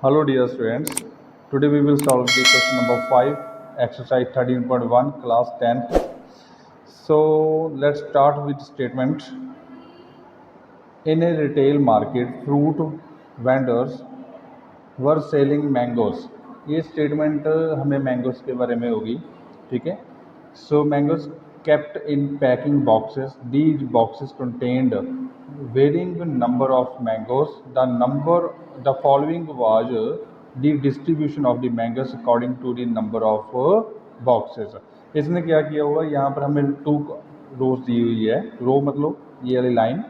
Hello dear students, today we will solve the question number 5, exercise 13.1, class 10th. So let's start with statement. In a retail market, fruit vendors were selling mangoes. ये statement हमें mangoes के बारे में होगी, ठीक है। सो mangoes kept in packing boxes. These boxes contained varying number of mangoes. The following was the distribution of the mangoes according to the number of boxes. इसने क्या किया हुआ, यहाँ पर हमें 2 रोज दी हुई है। रो मतलब ये वाली लाइन,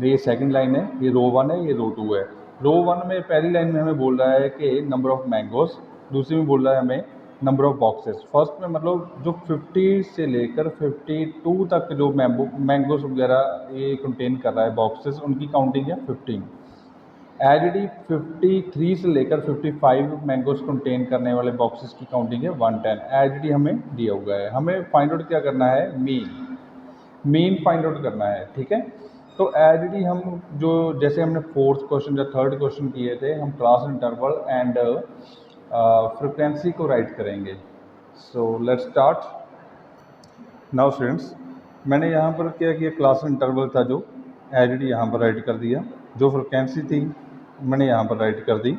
ये सेकंड लाइन है, ये रो 1 है, ये रो 2 है। रो 1 में पहली लाइन में हमें बोल रहा है कि नंबर ऑफ मैंगोस, दूसरी में बोल रहा है हमें नंबर ऑफ बॉक्सेस। फर्स्ट में मतलब जो 50 से लेकर 52 तक जो मैंगोस वगैरह ये कंटेन कर रहा है बॉक्सेस, उनकी काउंटिंग है 15। एलईडी 53 से लेकर 55 मैंगोस कंटेन करने वाले बॉक्सेस की काउंटिंग है 110। एलईडी हमें दिया हुआ है, हमें फाइंड आउट क्या करना है, मीन फाइंड आउट करना है, ठीक है। तो एलईडी हम जो जैसे हमने फोर्थ क्वेश्चन या थर्ड क्वेश्चन किए थे, हम क्लास इंटरवल एंड फ्रिक्वेंसी को राइट करेंगे। So let's start now students. मैंने यहाँ पर क्या किया, क्लास इंटरवल था जो एलईडी यहाँ पर राइट कर दिया, जो फ्रिक्वेंसी थी मैंने यहाँ पर राइट कर दी।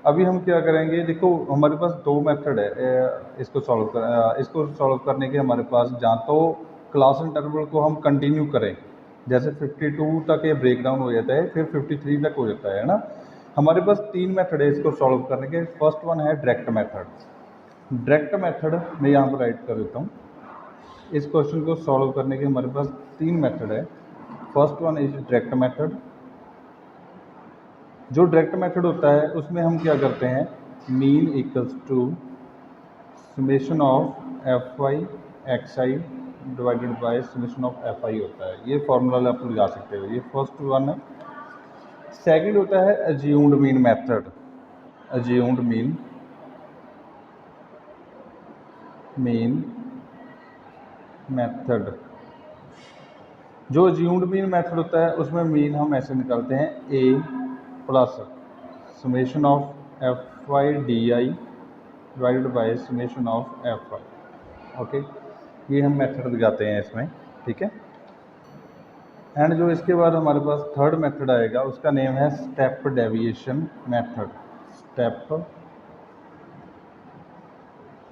अभी हम क्या करेंगे, देखो हमारे पास 2 मेथड है इसको सॉल्व करने के। हमारे पास जहाँ तो क्लास इंटरवल को हम कंटिन्यू करें, जैसे 52 तक ये ब्रेक डाउन हो जाता है, फिर 53 तक हो जाता है ना। हमारे पास 3 मेथड है इसको सॉल्व करने के। फर्स्ट वन है डायरेक्ट मेथड मैं यहाँ पर राइट कर देता हूँ। इस क्वेश्चन को सॉल्व करने के हमारे पास 3 मेथड है। First one is direct method. जो डायरेक्ट मेथड होता है उसमें हम क्या करते हैं, mean equals to summation of F I X I divided by summation of F I होता है। ये फॉर्मूला आप लगा सकते हो, ये फर्स्ट वन है। सेकंड होता है assumed mean method. Assumed mean method, जो अज्यूम्ड मीन मेथड होता है उसमें मीन हम ऐसे निकालते हैं, A plus summation of F I D I divided by summation of F I. Okay, ये हम मेथड लगाते हैं इसमें, ठीक है। एंड जो इसके बाद हमारे पास थर्ड मेथड आएगा, उसका नेम है step deviation method. Step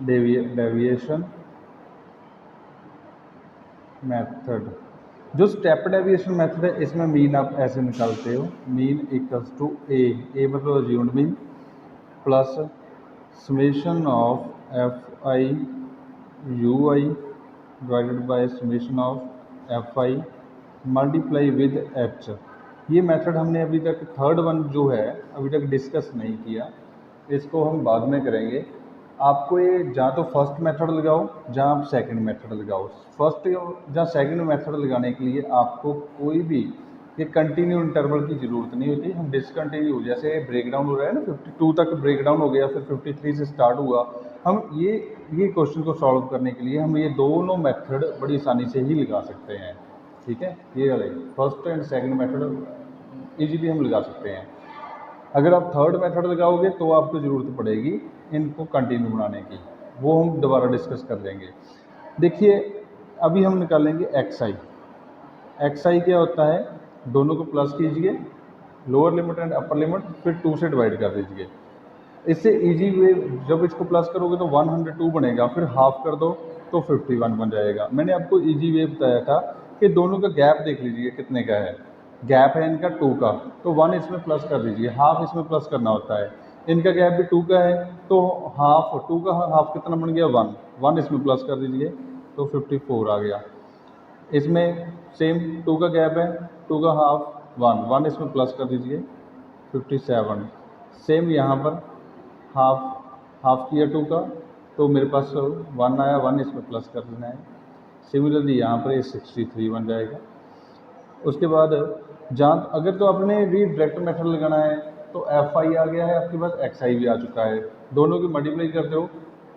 deviation method. जो स्टेप डेविएशन मेथड है इसमें मीन आप ऐसे निकालते हो, मीन इक्वल्स टू ए मतलब assumed mean plus summation of F I you I divided by summation of F I multiply with H. ये method हमने अभी तक थर्ड वन जो है अभी तक डिस्कस नहीं किया, इसको हम बाद में करेंगे। आपको ये जहाँ तो फर्स्ट मेथड लगाओ, जहाँ आप सेकंड मेथड लगाओ। फर्स्ट जहाँ सेकंड मेथड लगाने के लिए आपको कोई भी ये कंटिन्यू इंटरवल की ज़रूरत नहीं होती। हम डिसकंटिन्यू, जैसे ब्रेक डाउन हो रहा है ना, 52 तक ब्रेक डाउन हो गया, फिर 53 से स्टार्ट हुआ। हम ये क्वेश्चन को सॉल्व करने के लिए हम ये दोनों मेथड बड़ी आसानी से ही लगा सकते हैं, ठीक है। ये वाले first and second method easily हम लगा सकते हैं। अगर आप थर्ड मेथड लगाओगे तो आपको ज़रूरत पड़ेगी इनको कंटिन्यू बनाने की, वो हम दोबारा डिस्कस कर लेंगे। देखिए अभी हम निकालेंगे एक्स आई क्या होता है, दोनों को प्लस कीजिए, lower limit and upper limit, फिर 2 से डिवाइड कर दीजिए। इससे इजी वे, जब इसको प्लस करोगे तो 102 बनेगा, फिर हाफ कर दो तो 51 बन जाएगा। मैंने आपको इजी वे बताया था कि दोनों का गैप देख लीजिए कितने का है, गैप है इनका 2 का, तो 1 इसमें प्लस कर दीजिए, हाफ इसमें प्लस करना होता है। इनका गैप भी 2 का है, तो हाफ 2 का हाफ कितना बन गया, 1 इसमें प्लस कर दीजिए तो 54 आ गया। इसमें सेम 2 का गैप है, 2 का हाफ 1 इसमें प्लस कर दीजिए 57। सेम यहाँ पर हाफ किया 2 का, तो मेरे पास 1 आया, 1 इसमें प्लस कर देना है। सिमिलरली यहाँ पर ये 63 बन जाएगा। उसके बाद जहाँ अगर तो आपने भी डायरेक्ट मेथड लगाना है तो एफ आई आ गया है आपके पास, एक्स आई भी आ चुका है, दोनों की मल्टीप्लाई करते हो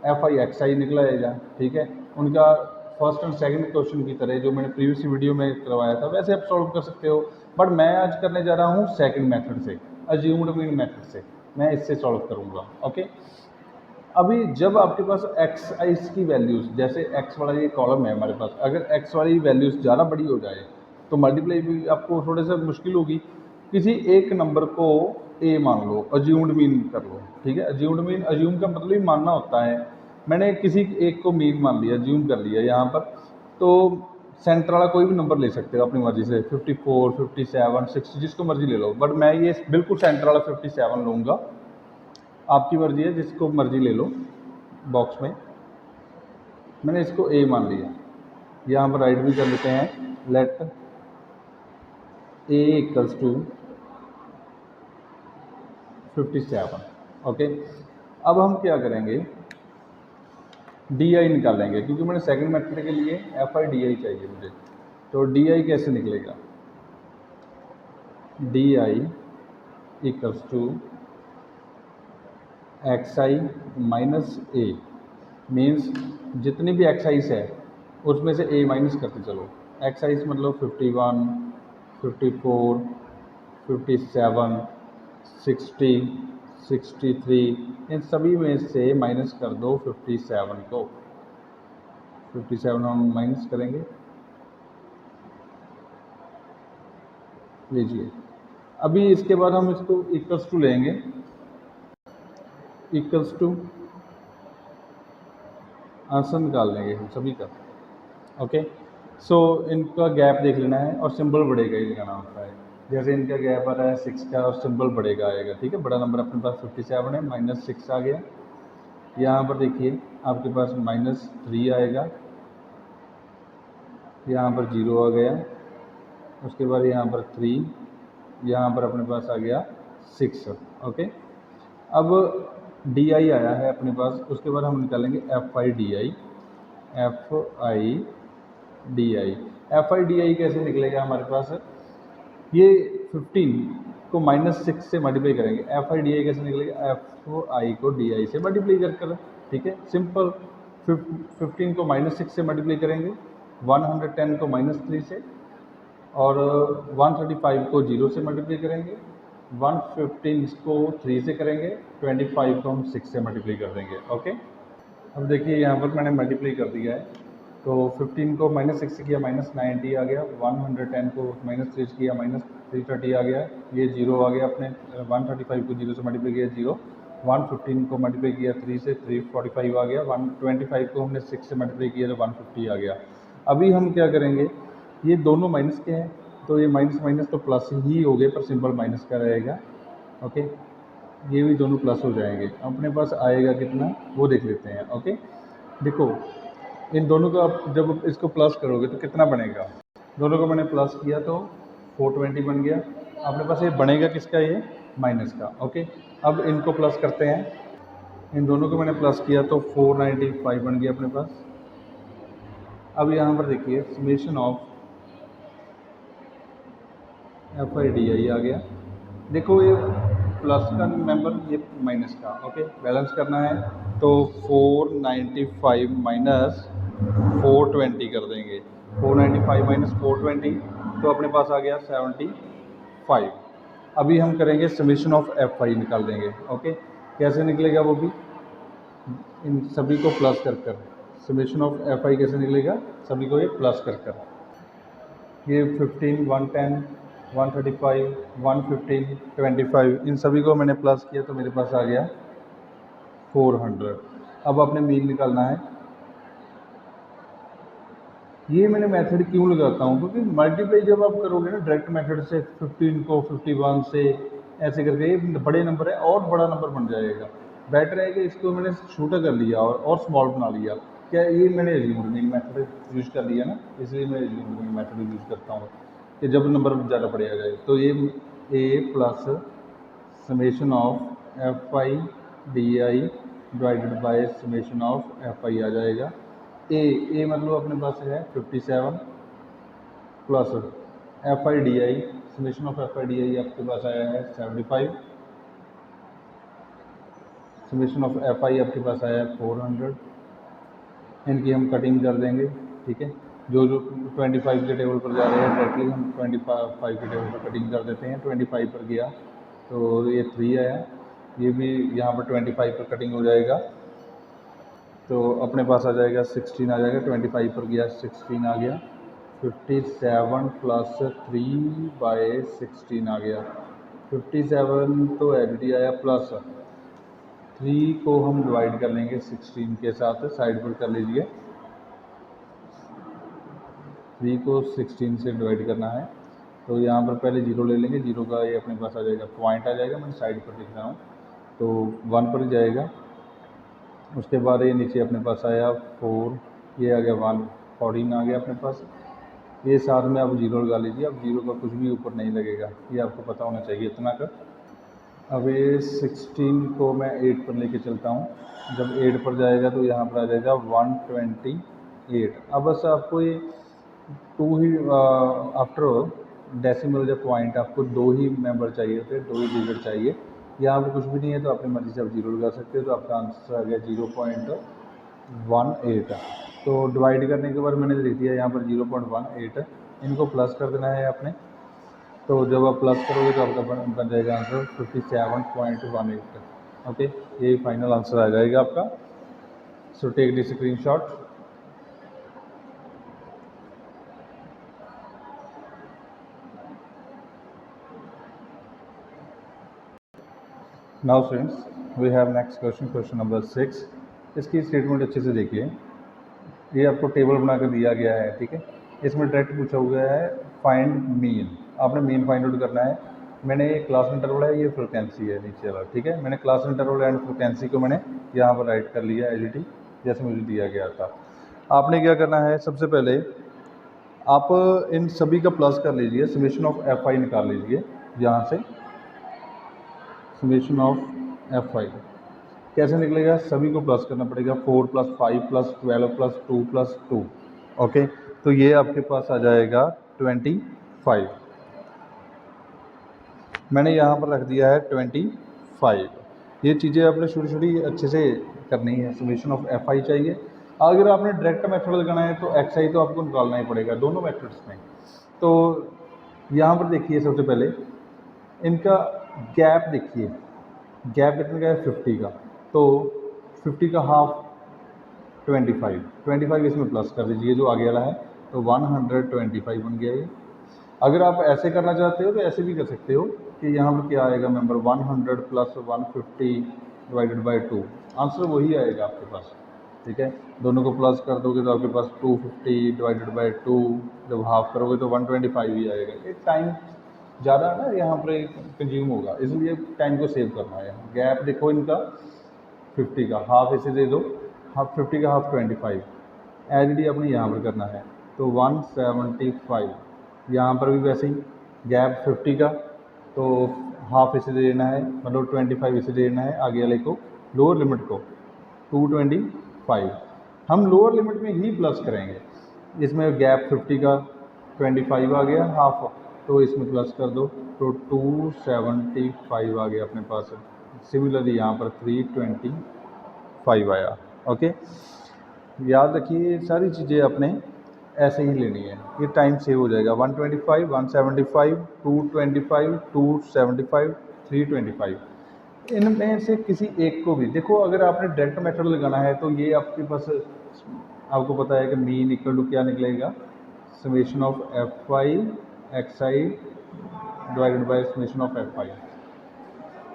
एफ आई एक्स आई निकला आएगा, ठीक है। उनका फर्स्ट एंड सेकंड क्वेश्चन की तरह जो मैंने प्रीवियस वीडियो में करवाया था वैसे आप सॉल्व कर सकते हो, बट मैं आज करने जा रहा हूँ सेकंड मेथड से, अज्यूम्ड मीन मेथड से। मैं इससे सॉल्व करूँगा। ओके, अभी जब आपके पास एक्स आइस की वैल्यूज़, जैसे एक्स वाला ये कॉलम है हमारे पास, अगर एक्स वाली वैल्यूज़ ज़्यादा बड़ी हो जाए तो मल्टीप्लाई भी आपको थोड़ा सा मुश्किल होगी। किसी एक नंबर को ए मान लो, अज्यूम्ड मीन कर लो, ठीक है। अज्यूम्ड मीन, अज्यूम का मतलब ही मानना होता है। मैंने किसी एक को मीन मान लिया, अज्यूम कर लिया यहाँ पर, तो सेंटर वाला कोई भी नंबर ले सकते हो अपनी मर्जी से, 54, 57, 60, जिसको मर्जी ले लो, बट मैं ये बिल्कुल सेंटर वाला 57 लूँगा। आपकी मर्जी है, जिसको मर्जी ले लो बॉक्स में। मैंने इसको ए मान लिया, यहाँ पर राइट भी कर लेते हैं, let A equals to 57। Okay, अब हम क्या करेंगे, डी आई निकालेंगे, क्योंकि मैंने सेकंड मेथड के लिए एफ आई डी आई चाहिए मुझे। तो डी आई कैसे निकलेगा, D I equals to X I minus A, means जितनी भी एक्स आइस है उसमें से ए माइनस करते चलो। एक्स आइस मतलब 51, 54, 57, 60, 63, इन सभी में से माइनस कर दो 57 को। 57 हम माइनस करेंगे, लीजिए। अभी इसके बाद हम इसको इक्वल्स टू लेंगे, इक्वल्स टू आंसर निकाल लेंगे हम सभी का। ओके, सो इनका गैप देख लेना है और सिंबल बढ़ेगा ही लगाना होता है। जैसे इनका गैप आ रहा है 6 का और सिंबल बढ़ेगा आएगा, ठीक है। बड़ा नंबर अपने पास 57 है, -6 आ गया। यहाँ पर देखिए आपके पास -3 आएगा, यहाँ पर 0 आ गया, उसके बाद यहाँ पर 3, यहाँ पर अपने पास आ गया 6। ओके, अब डी आई आया है अपने पास, उसके बाद हम निकालेंगे F I D I. F I D I, F I D I कैसे निकलेगा हमारे पास, ये 15 को -6 से मल्टीप्लाई करेंगे। एफ आई डी आई कैसे निकलेगा, एफ आई को डी आई से मल्टीप्लाई कर, ठीक है, सिंपल। 15 को -6 से मल्टीप्लाई करेंगे, 110 को -3 से, और 135 को 0 से मल्टीप्लाई करेंगे, 115 को 3 से करेंगे, 25 को हम 6 से मल्टीप्लाई कर देंगे। ओके, अब देखिए यहाँ पर मैंने मल्टीप्लाई कर दिया है, तो 15 को -6 से किया -90 आ गया, 110 को -3 से किया -330 आ गया, ये 0 आ गया अपने। 135 को 0 से मल्टीप्लाई किया 0, 115 को मल्टीप्लाई किया 3 से 345 आ गया, 125 को हमने 6 से मल्टीप्लाई किया तो 150 आ गया। अभी हम क्या करेंगे, ये दोनों माइनस के हैं, तो ये माइनस माइनस तो प्लस ही हो गए, पर सिंबल माइनस का रहेगा। ओके, ये भी दोनों प्लस हो जाएंगे। अपने पास आएगा कितना वो देख लेते हैं। ओके, देखो इन दोनों को आप जब इसको प्लस करोगे तो कितना बनेगा, दोनों को मैंने प्लस किया तो 420 बन गया। अपने पास ये बनेगा किसका, ये माइनस का। ओके, अब इनको प्लस करते हैं, इन दोनों को मैंने प्लस किया तो 495 बन गया अपने पास। अब यहाँ पर देखिए summation of F I D I आ गया। देखो ये प्लस का मेंबर, ये माइनस का। ओके, बैलेंस करना है तो 495 माइनस 420 कर देंगे। 495 माइनस 420 तो अपने पास आ गया 75। अभी हम करेंगे समेशन ऑफ एफ आई निकाल देंगे। ओके, कैसे निकलेगा वो भी, इन सभी को प्लस कर कर। समेशन ऑफ एफ आई कैसे निकलेगा, सभी को ये प्लस कर कर। ये 15, 110, 135, 115, 25, इन सभी को मैंने प्लस किया तो मेरे पास आ गया 400। अब आपने मीन निकालना है। ये मैंने मेथड क्यों लगाता हूँ, क्योंकि मल्टीप्लाई जब आप करोगे ना डायरेक्ट मेथड से, 15 को 51 से ऐसे करके, ये बड़े नंबर है और बड़ा नंबर बन जाएगा। बेटर है कि इसको मैंने छोटा कर लिया और स्मॉल बना लिया। क्या ये मैंने एज्यूम्ड मीन मेथड यूज़ कर लिया ना, इसलिए मैं एज्यूम्ड मीन मेथड यूज़ करता हूँ कि जब नंबर ज़्यादा बढ़िया जाए। तो ये A plus summation of F I D I divided by summation of F I आ जाएगा। ए मतलब अपने पास है 57 plus F I D I, summation of F I D I आपके पास आया है 75, समेशन ऑफ एफ आई आपके पास आया है 400। इनकी हम कटिंग कर देंगे, ठीक है। जो 25 के टेबल पर जा रहे हैं डायरेक्टली हम 25 के टेबल पर कटिंग कर देते हैं। 25 पर गया तो ये 3 आया, ये भी यहाँ पर 25 पर कटिंग हो जाएगा, तो अपने पास आ जाएगा 16 आ जाएगा, 25 पर गया 16 आ गया, 57 प्लस 3/16 आ गया, 57 तो एच आया, प्लस 3 को हम डिवाइड कर लेंगे 16 के साथ, साइड पर कर लीजिए, 3 को 16 से डिवाइड करना है, तो यहाँ पर पहले 0 ले लेंगे, 0 का ये अपने पास आ जाएगा, पॉइंट आ जाएगा, मैं साइड पर लिख रहा हूँ, तो 1 पर जाएगा, उसके बाद ये नीचे अपने पास आया 4, ये आ गया 1, 14 आ गया अपने पास, ये साथ में आप 0 लगा लीजिए, अब 0 का कुछ भी ऊपर नहीं लगेगा, ये आपको पता होना चाहिए इतना का। अब ये 16 को मैं 8 पर लेके चलता हूँ, जब 8 पर जाएगा तो यहाँ पर आ जाएगा 128। अब बस आपको ये 2 ही आफ्टर डेसिमल या पॉइंट आपको 2 ही मेंबर चाहिए थे, 2 ही डिजिट चाहिए, यहाँ पर कुछ भी नहीं है तो अपनी मर्ज़ी से आप 0 लगा सकते हो, तो आपका आंसर आ गया 0.18। तो डिवाइड करने के बाद मैंने लिख दिया यहाँ पर 0.18, इनको प्लस कर देना है आपने, तो जब आप प्लस करोगे तो आपका बन जाएगा आंसर 57.18। ओके, ये फाइनल आंसर आ जाएगा आपका। So take the screenshot. Now students we have next question, question number 6। इसकी स्टेटमेंट अच्छे से देखिए, ये आपको टेबल बनाकर दिया गया है, ठीक है। इसमें डायरेक्ट पूछा हुआ है फाइंड मीन, आपने मीन फाइंड आउट करना है। मैंने ये क्लास इंटरवल है, ये फ्रिक्वेंसी है नीचे वाला, ठीक है। मैंने क्लास इंटरवल एंड फ्रिक्वेंसी को मैंने यहाँ पर राइट कर लिया एज इट इज, जैसे मुझे दिया गया था। आपने क्या करना है, सबसे पहले आप इन सभी का प्लस कर लीजिए, समेशन ऑफ एफ आई निकाल लीजिए यहाँ से, समेशन ऑफ एफ आई कैसे निकलेगा, सभी को प्लस करना पड़ेगा, 4 + 5 + 12 + 2 + 2। ओके, तो ये आपके पास आ जाएगा 25। मैंने यहाँ पर रख दिया है 25। ये चीज़ें आपने छोटी छोटी अच्छे से करनी है। समेशन ऑफ एफ आई चाहिए, अगर आपने डायरेक्ट मेथड लगाना है तो एक्स आई तो आपको निकालना ही पड़ेगा दोनों मेथड्स में। तो यहाँ पर देखिए, सबसे पहले इनका गैप देखिए, गैप कितने का है 50 का, तो 50 का हाफ 25 इसमें प्लस कर दीजिए जो आगे वाला है, तो 125 बन गया ये। अगर आप ऐसे करना चाहते हो तो ऐसे भी कर सकते हो कि यहाँ पर क्या आएगा मेंबर 100 + 150 डिवाइडेड बाई 2, आंसर वही आएगा आपके पास, ठीक है। दोनों को प्लस कर दोगे तो आपके पास 250 डिवाइडेड बाई 2, जब हाफ करोगे तो 125 ही आएगा। ये टाइम ज़्यादा ना यहाँ पर कंज्यूम होगा, इसलिए टाइम को सेव करना है। गैप देखो इनका 50 का, हाफ इसे दे दो, हाफ 50 का हाफ 25, एच डी अपने यहाँ पर करना है, तो 175। यहाँ पर भी वैसे ही गैप 50 का, तो हाफ इसे दे देना है, मतलब 25 इसे दे देना है, आगे वाले को लोअर लिमिट को 225। हम लोअर लिमिट में ही प्लस करेंगे, इसमें गैप 50 का 25 आ गया हाफ, तो इसमें प्लस कर दो, तो 275 आ गया अपने पास। सिमिलरली यहाँ पर 325 आया। ओके, याद रखिए सारी चीज़ें अपने ऐसे ही लेनी है, ये टाइम सेव हो जाएगा। 125, 175, 225, 275, 325, इनमें से किसी एक को भी देखो। अगर आपने डायरेक्ट मेथड लगाना है तो ये आपके पास, आपको पता है कि मीन इक्वल टू क्या निकलेगा, summation of F I X I divided by summation of F I.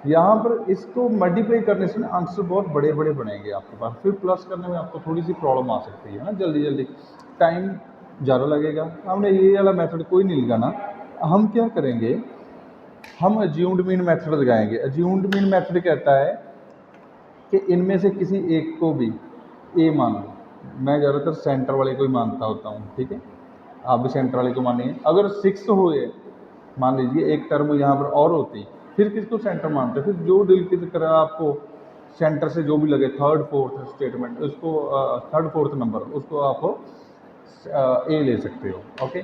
यहाँ पर इसको मल्टीप्लाई करने से ना आंसर बहुत बड़े बड़े बनेंगे आपके पास, फिर प्लस करने में आपको थोड़ी सी प्रॉब्लम आ सकती है ना, जल्दी जल्दी टाइम ज़्यादा लगेगा। हमने ये वाला मेथड कोई नहीं लगाना, हम क्या करेंगे, हम अज्यूम्ड मीन मेथड लगाएंगे। अज्यूम्ड मीन मेथड कहता है कि इनमें से किसी एक को भी ए मान लो, मैं ज़्यादातर सेंटर वाले को ही मानता होता हूँ, ठीक है, आप भी सेंटर वाले को मानिए। अगर 6 हुए, मान लीजिए एक टर्म यहाँ पर और होती, फिर किसको सेंटर मानते हैं, फिर जो दिल की तरह आपको सेंटर से जो भी लगे, थर्ड फोर्थ स्टेटमेंट उसको, थर्ड फोर्थ नंबर उसको आप ए ले सकते हो। ओके,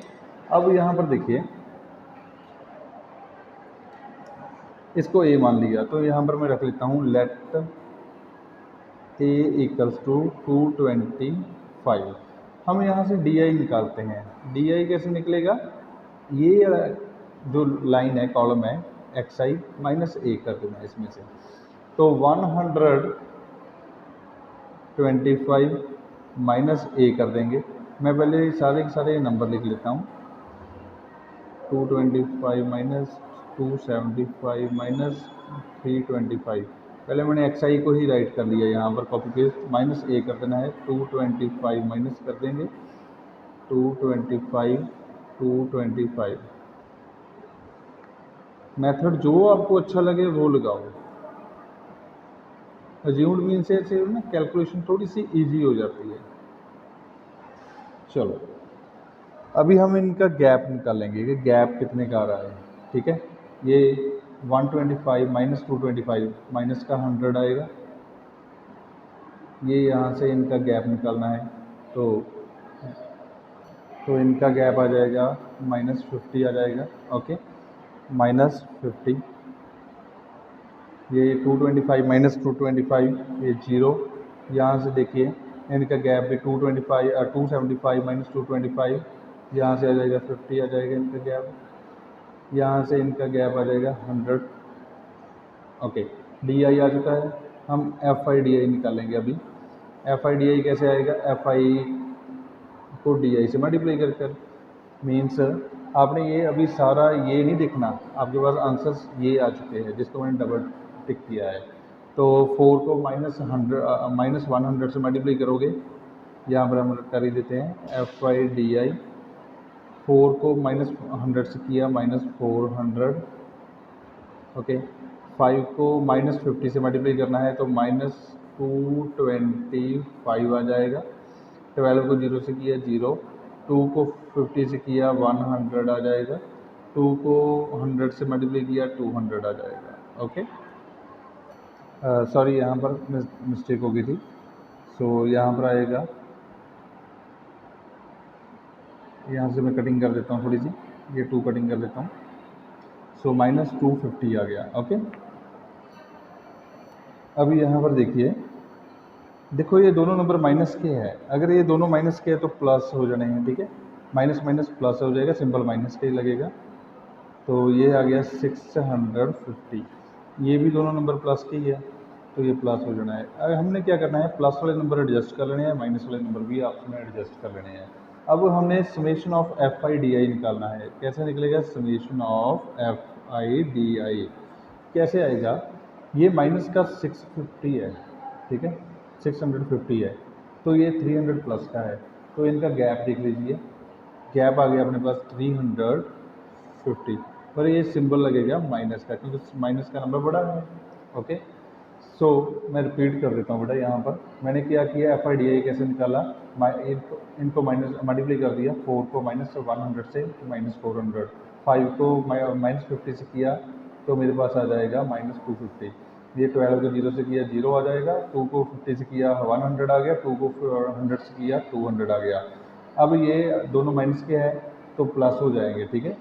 अब यहाँ पर देखिए, इसको ए मान लिया, तो यहाँ पर मैं रख लेता हूँ लेट ए इक्वल्स टू 225। हम यहाँ से डी आई निकालते हैं, डी आई कैसे निकलेगा, ये जो लाइन है, कॉलम है, एक्स आई माइनस ए कर देना इसमें से, तो 125 माइनस ए कर देंगे। मैं पहले सारे के सारे नंबर लिख लेता हूँ। 225 माइनस 275 माइनस 325। पहले मैंने एक्स आई को ही राइट कर लिया, यहाँ पर कॉपी पेस्ट माइनस ए कर देना है। 225 माइनस कर देंगे 225 225। मेथड जो आपको अच्छा लगे वो लगाओ। अज्यूम्ड मीन से ना कैलकुलेशन थोड़ी सी इजी हो जाती है। चलो अभी हम इनका गैप निकालेंगे कि गैप कितने का आ रहा है। ठीक है, ये 125 माइनस 225 माइनस का 100 आएगा। ये यहाँ से इनका गैप निकालना है, तो इनका गैप आ जाएगा -50 आ जाएगा। ओके, -50। ये 225 माइनस 225 ये 0। यहाँ से देखिए इनका गैप भी 275 माइनस 225, यहाँ से आ जाएगा 50 आ जाएगा इनका गैप। यहाँ से इनका गैप आ जाएगा 100। ओके, डी आई आ चुका है। हम एफ आई डी आई निकालेंगे अभी। एफ आई डी आई कैसे आएगा? एफ आई को डी आई से मल्टीप्लाई कर मीन्स आपने ये अभी सारा ये नहीं देखना, आपके पास आंसर्स ये आ चुके हैं जिसको मैंने डबल टिक किया है। तो 4 को -100 से मल्टीप्लाई करोगे, यहाँ पर हम कर ही देते हैं एफ आई डी आई। 4 को -100 से किया -400। ओके, 5 को -50 से मल्टीप्लाई करना है तो -225 आ जाएगा। 12 को 0 से किया 0। 2 को 50 से किया 100 आ जाएगा। 2 को 100 से मल्टीप्लाई किया 200 आ जाएगा। ओके, सॉरी यहाँ पर मिस्टेक हो गई थी। सो यहाँ पर आएगा, यहाँ से मैं कटिंग कर देता हूँ थोड़ी सी, ये 2 कटिंग कर देता हूँ। सो -250 आ गया। ओके, अब यहाँ पर देखो ये दोनों नंबर माइनस के हैं। अगर ये दोनों माइनस के हैं तो प्लस हो जाने हैं। ठीक है, माइनस माइनस प्लस हो जाएगा, सिंपल माइनस के ही लगेगा। तो ये आ गया 650। ये भी दोनों नंबर प्लस के ही है तो ये प्लस हो जाना है। अगर हमने क्या करना है, प्लस वाले नंबर एडजस्ट कर लेने हैं, माइनस वाले नंबर भी आपस में एडजस्ट कर लेने हैं। अब हमने summation of F I D आई निकालना है। कैसे निकलेगा summation of F I D I? कैसे आएगा? ये माइनस का 650 है। ठीक है, 650 है तो ये 300 प्लस का है, तो इनका गैप देख लीजिए। गैप आ गया अपने पास 350, पर ये सिंबल लगेगा माइनस का क्योंकि माइनस का नंबर बड़ा है। ओके, सो मैं रिपीट कर देता हूँ बेटा। यहाँ पर मैंने क्या किया, एफ आई डी आई कैसे निकाला, इनको माइनस मल्टीप्लाई कर दिया। 4 को -100 से -400। 5 को -50 से किया तो मेरे पास आ जाएगा -250। ये 12 को 0 से किया 0 आ जाएगा। 2 को 50 से किया 100 आ गया। 2 को 100 से किया 200 आ गया। अब ये दोनों माइनस के हैं तो प्लस हो जाएंगे। ठीक है,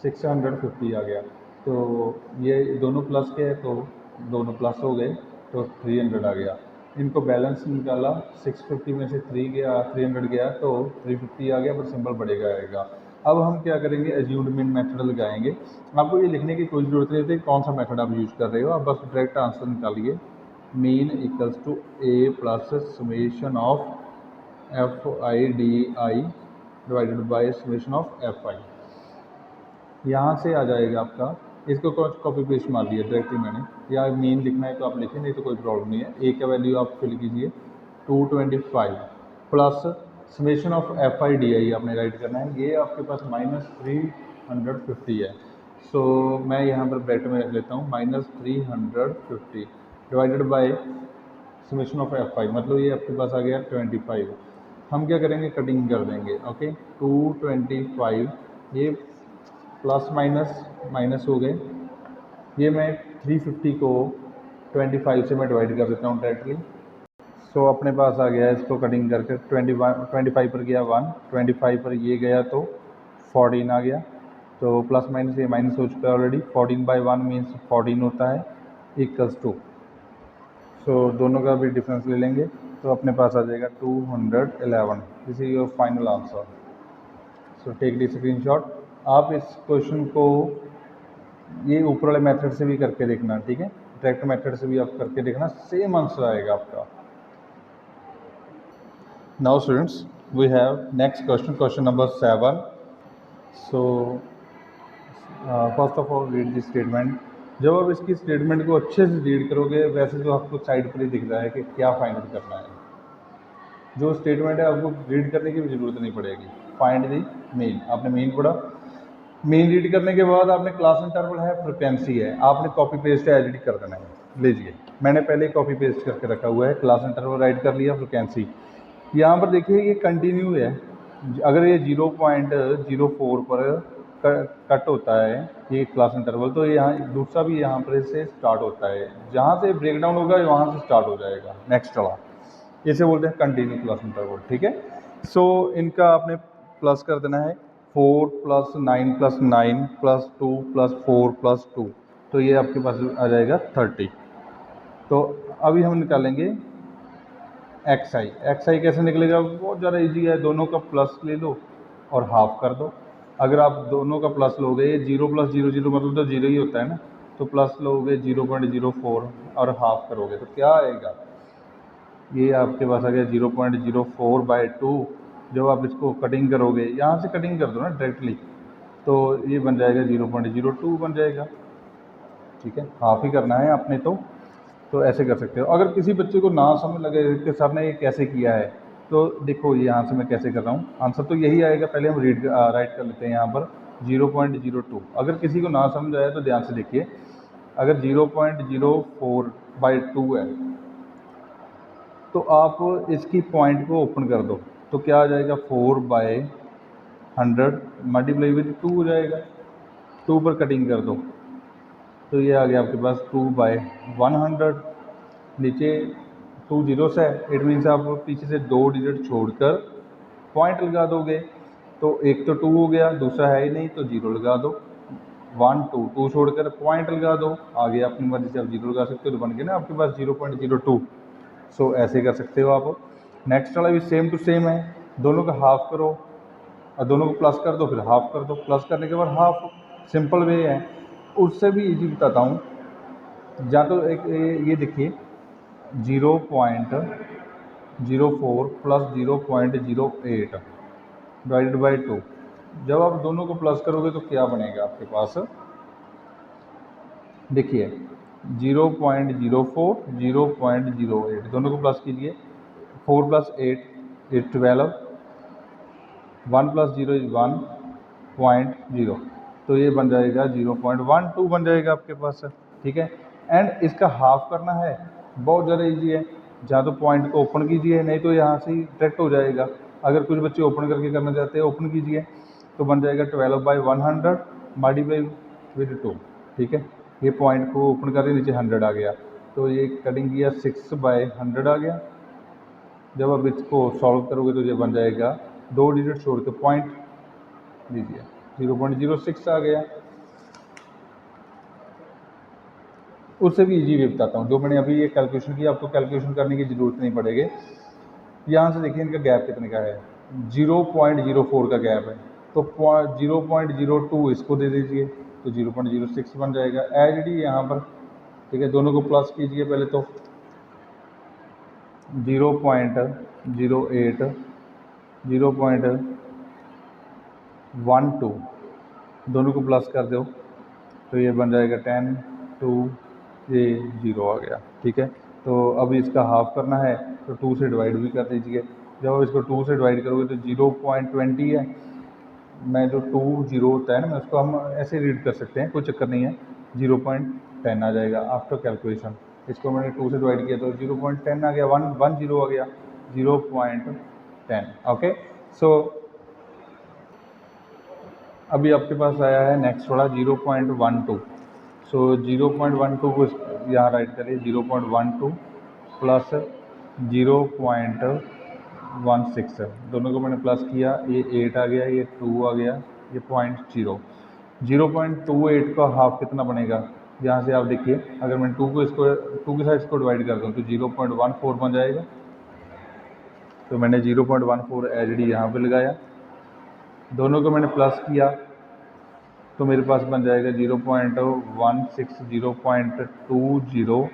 650 आ गया। तो ये दोनों प्लस के हैं तो दोनों प्लस हो गए तो 300 आ गया। इनको बैलेंस निकाला, 650 में से 300 गया तो 350 आ गया, पर सिंबल बढ़ेगा आएगा। अब हम क्या करेंगे, एज्यूम्ड मीन मेथड लगाएंगे। आपको ये लिखने की कोई ज़रूरत नहीं होती कौन सा मेथड आप यूज़ कर रहे हो, आप बस डायरेक्ट आंसर निकालिए। Mean equals to A plus summation of F I D I divided by summation of F I. यहाँ से आ जाएगा आपका, इसको कॉपी पेस्ट मार दिया डायरेक्टली मैंने, या मीन लिखना है तो आप लिखें, नहीं तो कोई प्रॉब्लम नहीं है। ए का वैल्यू आप फिल कीजिए 225 plus summation of F I D आई आपने राइट करना है। ये आपके पास -350 है। सो मैं यहाँ पर ब्रैकेट में रख लेता हूँ -350 divided by summation of F आई, मतलब ये आपके पास आ गया 25। हम क्या करेंगे, कटिंग कर देंगे। ओके, 225 ये प्लस माइनस माइनस हो गए। ये मैं 350 को 25 से मैं डिवाइड कर देता हूँ डायरेक्टली। सो अपने पास आ गया, इसको कटिंग करके 25 पर गया 1, 25 पर ये गया तो 14 आ गया। तो प्लस माइनस ये माइनस हो चुका है ऑलरेडी। 14/1 मीन्स 14 होता है इक्वल्स टू। सो दोनों का भी डिफरेंस ले लेंगे तो अपने पास आ जाएगा 211। This is your final answer. So take the screenshot. आप इस क्वेश्चन को ये ऊपर वाले मेथड से भी करके देखना। ठीक है, डायरेक्ट मेथड से भी आप करके देखना, सेम आंसर आएगा आपका। Now students we have next question, question number 7। So first of all read this statement. जब आप इसकी स्टेटमेंट को अच्छे से रीड करोगे, वैसे तो आपको साइड पर ही दिख रहा है कि क्या फाइंड करना है। जो स्टेटमेंट है आपको रीड करने की भी जरूरत नहीं पड़ेगी। फाइंड दी मीन, आपने मीन पढ़ा, मीन रीड करने के बाद आपने क्लास इंटरवल है, फ्रिक्वेंसी है, आपने कॉपी पेस्ट एडिट कर देना है। लीजिए मैंने पहले कॉपी पेस्ट करके रखा हुआ है, क्लास इंटरवल राइट कर लिया, फ्रिक्वेंसी यहाँ पर देखिए ये कंटिन्यू है। अगर ये 0.04 पर कट होता है ये क्लास इंटरवल, तो यहाँ दूसरा भी यहाँ पर से स्टार्ट होता है, जहाँ से ब्रेक डाउन होगा वहाँ से स्टार्ट हो जाएगा नेक्स्ट वाला। इसे बोलते हैं कंटिन्यू क्लास इंटरवल, ठीक है। सो इनका आपने प्लस कर देना है 4 + 9 + 9 + 2 + 4 + 2, तो ये आपके पास आ जाएगा 30। तो अभी हम निकालेंगे एक्स आई कैसे निकलेगा, बहुत ज़्यादा इजी है, दोनों का प्लस ले लो और हाफ कर दो। अगर आप दोनों का प्लस लोगे, 0 + 0 0 मतलब तो 0 ही होता है ना, तो प्लस लोगे 0.04 और हाफ करोगे तो क्या आएगा, ये आपके पास आ गया 0.04/2। जब आप इसको कटिंग करोगे, यहाँ से कटिंग कर दो ना डायरेक्टली, तो ये बन जाएगा 0.02 बन जाएगा, ठीक है। हाफ ही करना है आपने, तो ऐसे कर सकते हो। अगर किसी बच्चे को ना समझ लगे कि सर ने ये कैसे किया है, तो देखो ये यहाँ से मैं कैसे कर रहा हूँ, आंसर तो यही आएगा। पहले हम राइट कर लेते हैं यहाँ पर 0.02। अगर किसी को ना समझ आया तो ध्यान से देखिए, अगर 0.04/2 है तो आप इसकी पॉइंट को ओपन कर दो, तो क्या आ जाएगा 4/100 मल्टीप्लाई विद 2 हो जाएगा। 2 पर कटिंग कर दो तो ये आ गया आपके पास 2/100। नीचे 2 जीरोस है, इट मीन्स आप पीछे से 2 डिजिट छोड़कर पॉइंट लगा दोगे, तो एक तो 2 हो गया, दूसरा है ही नहीं तो 0 लगा दो। 1 2 2 छोड़कर पॉइंट लगा दो, आगे अपनी मर्जी से आप 0 लगा सकते हो, तो बन गया ना आपके पास 0.02। सो ऐसे कर सकते हो आप। नेक्स्ट वाला भी सेम टू सेम है, दोनों का हाफ करो और दोनों को प्लस कर दो, फिर हाफ कर दो, प्लस करने के बाद हाफ, सिंपल वे है। उससे भी इजी बताता हूँ, या तो एक ये देखिए 0.04 + 0.08 डिवाइडेड बाई 2। जब आप दोनों को प्लस करोगे तो क्या बनेगा आपके पास, देखिए 0.04 0.08, दोनों को प्लस कीजिए, 4 + 8 is 12, 1 + 0 is 1.0, तो ये बन जाएगा 0.12 बन जाएगा आपके पास, ठीक है। एंड इसका हाफ करना है, बहुत ज़्यादा इजी है, या तो पॉइंट को ओपन कीजिए, नहीं तो यहाँ से ही डायरेक्ट हो जाएगा। अगर कुछ बच्चे ओपन करके करना चाहते हैं, ओपन कीजिए, तो बन जाएगा 12/100 मल्टीप्लाई विद 2, ठीक है। ये पॉइंट को ओपन कर रहे, नीचे 100 आ गया, तो ये कटिंग किया 6/100 आ गया। जब आप इसको सॉल्व करोगे तो ये बन जाएगा 2 डिजिट छोड़ के पॉइंट लीजिए 0.06 आ गया। उससे भी इजी वे बताता हूँ, जो मैंने अभी ये कैलकुलेशन किया, आपको कैलकुलेशन करने की ज़रूरत नहीं पड़ेगी। यहाँ से देखिए इनका गैप कितने का है, 0.04 का गैप है, तो 0.02 इसको दे दीजिए, तो 0.06 बन जाएगा एज डी यहाँ पर, ठीक है। दोनों को प्लस कीजिए पहले, तो 0.08 0.12 दोनों को प्लस कर दो, तो ये बन जाएगा 10 2 ये 0 आ गया, ठीक है। तो अब इसका हाफ करना है, तो 2 से डिवाइड भी कर दीजिए। जब आप इसको 2 से डिवाइड करोगे तो 0.20 है, मैं जो 2 0 होता है ना, मैं उसको हम ऐसे रीड कर सकते हैं, कोई चक्कर नहीं है, 0.10 आ जाएगा आफ्टर कैलकुलेशन। इसको मैंने 2 से डिवाइड किया तो 0.10 आ गया, 1 0 आ गया, 0.10, ओके। सो अभी आपके पास आया है नेक्स्ट वाला 0.12। सो 0.12 को यहाँ राइट करिए, 0.12 प्लस 0.16, दोनों को मैंने प्लस किया, ये 8 आ गया, ये 2 आ गया, ये 0.0। 0.28 का हाफ कितना बनेगा, यहाँ से आप देखिए, अगर मैं 2 के साथ इसको डिवाइड कर दूँ तो 0.14 बन जाएगा, तो मैंने 0.14 एच डी यहाँ पर लगाया, दोनों को मैंने प्लस किया, तो मेरे पास बन जाएगा 0.16 0.20,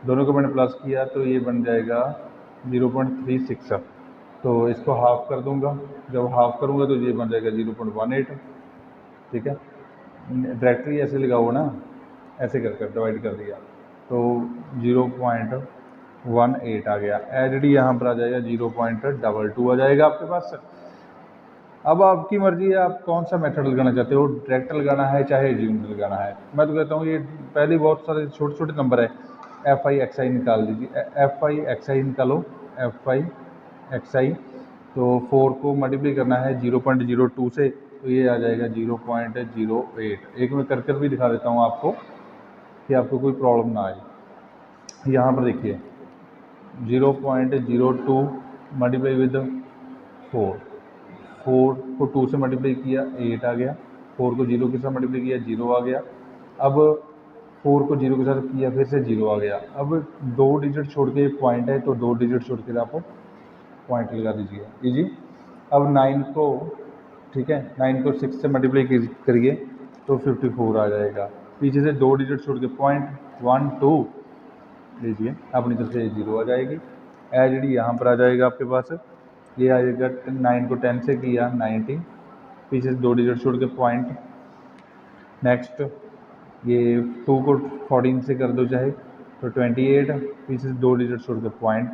दोनों को मैंने प्लस किया तो ये बन जाएगा 0.36। तो इसको हाफ कर दूंगा, जब हाफ करूंगा तो ये बन जाएगा 0.18। ठीक है, डायरेक्टली ऐसे लगाओ ना, ऐसे कर कर डिवाइड कर दिया तो 0.18 आ गया। एलडी यहाँ पर आ जाएगा 0.22 आ जाएगा आपके पास। अब आपकी मर्जी है, आप कौन सा मेथड लगाना चाहते हो, डायरेक्ट लगाना है चाहे एज्यूम्ड लगाना है। मैं तो कहता हूँ ये पहले बहुत सारे छोटे छोटे नंबर है, एफ आई एक्स आई निकाल दीजिए, एफ आई एक्स आई निकालो, एफ आई एक्स आई। तो 4 को मल्टीप्लाई करना है 0.02 से, तो ये आ जाएगा 0.08। एक मैं कर भी दिखा देता हूँ आपको कि आपको कोई प्रॉब्लम ना आए। यहाँ पर देखिए 0.02 मल्टीप्लाई विद 4, 4 को 2 से मल्टीप्लाई किया 8 आ गया, 4 को 0 के साथ मल्टीप्लाई किया 0 आ गया, अब 4 को 0 के साथ किया फिर से 0 आ गया। अब 2 डिजिट छोड़ के पॉइंट है तो 2 डिजिट छोड़ के आप पॉइंट लगा दीजिए, इजी। अब 9 को, ठीक है, 9 को 6 से मल्टीप्लाई करिए तो 54 आ जाएगा। पीछे से 2 डिजिट छोड़ के पॉइंट 1 2 लीजिए, अपनी तरफ से 0 आ जाएगी। एज डी यहाँ पर आ जाएगा आपके पास, ये आ जाएगा 9 को 10 से किया 90, पीछे से 2 डिजिट छोड़ के पॉइंट। नेक्स्ट ये 2 को 14 से कर दो चाहे तो 28, पीछे से 2 डिजिट छोड़ के पॉइंट।